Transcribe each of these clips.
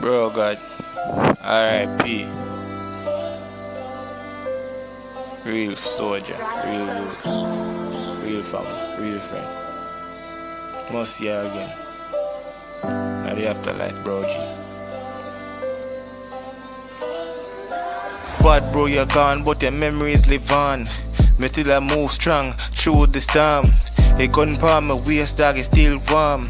Bro God, r.i.p. Real soldier, real youth, real family, real friend. Must see her again. Now the afterlife, bro G. Bad bro, you're gone, but your memories live on. Me still I move strong through the storm. A gun palm my waist, dog is still warm.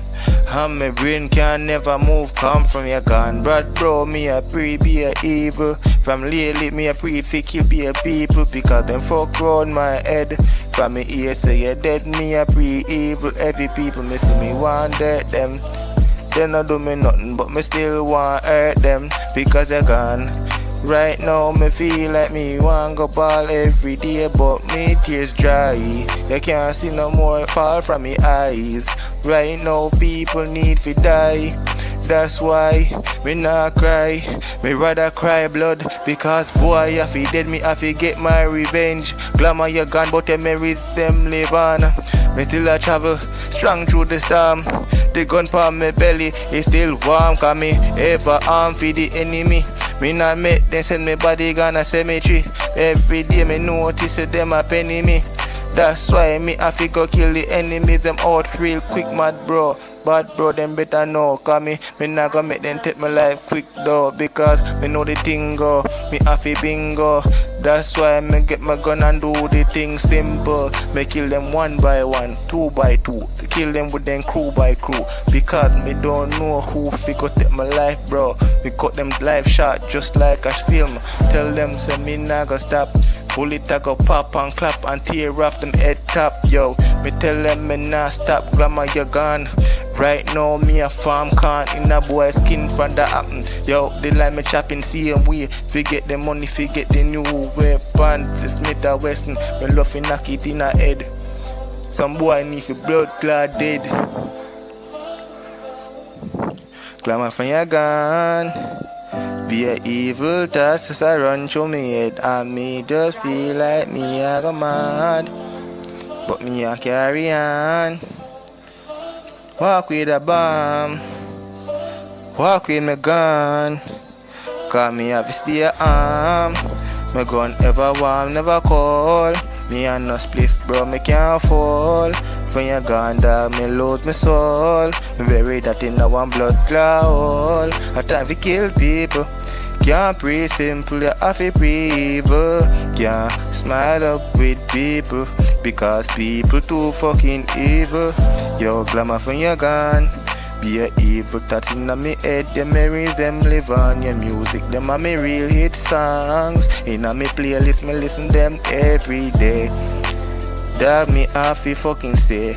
And my brain can never move, come from your gun. Bad bro, me a pre be a evil. From lately, me a pre fi kill be a people. Because them fuck round my head. From me ear say you're dead, me a pre evil. Every people me see me want hurt them. They not do me nothing, but me still want hurt them. Because you're gone. Right now me feel like me want go ball every day, but me tears dry. You can't see no more fall from me eyes. Right now people need to die. That's why me not cry. Me rather cry blood. Because boy if he dead me have to get my revenge. Glamma you gone but the memories them live on. Me still a travel strong through the storm. The gun palm me belly is still warm. Cause me ever arm for the enemy. Me not make them send me body gonna cemetery. Every day me notice them a penny me. That's why me have to go kill the enemies them out real quick, mad bro. Bad bro, them better know. Cause me not gonna make them take my life quick though. Because me know the thing go, me have to bingo. That's why me get my gun and do the thing simple. Me kill them one by one, two by two. Kill them with them crew by crew. Because me don't know who fi go take my life, bro. Me cut them life short just like a film. Tell them say me not gonna stop. Bullet I go pop and clap and tear off them head top, yo. Me tell them me not stop, grandma you gone. Right now me a farm can in a boy skin from the happen. Yo, they like me chopping same way. Forget the money, forget the new weapon. Smith a Wesson, me love to knock it in a head. Some boy need for blood clot dead. Glamma from your gun. Be a evil task as I run through me head. And me just feel like me a go mad. But me a carry on. Walk with a bomb. Walk with my gun. Cause me have to stay arm. My gun ever warm, never cold. Me and no spliff bro, me can't fall. When you're gone dog, me load my soul. Me bury that in a one blood cloud. I time to kill people. Can't pray simple, you have to pray evil. Can't smile up with people. Because people too fucking evil. Yo, Glamma from your gone. Be a evil thought in me head. Your memories them live on. Your music them are me real hit songs. In a me playlist me listen them every day. Dog me have to fucking say.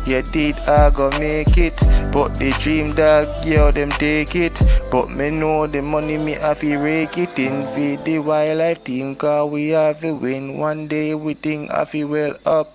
You did I go make it. But the dream dog, yo them take it. But me know the money me have to rake it in for the wildlife team. Cause we have to win. One day we think have to well up.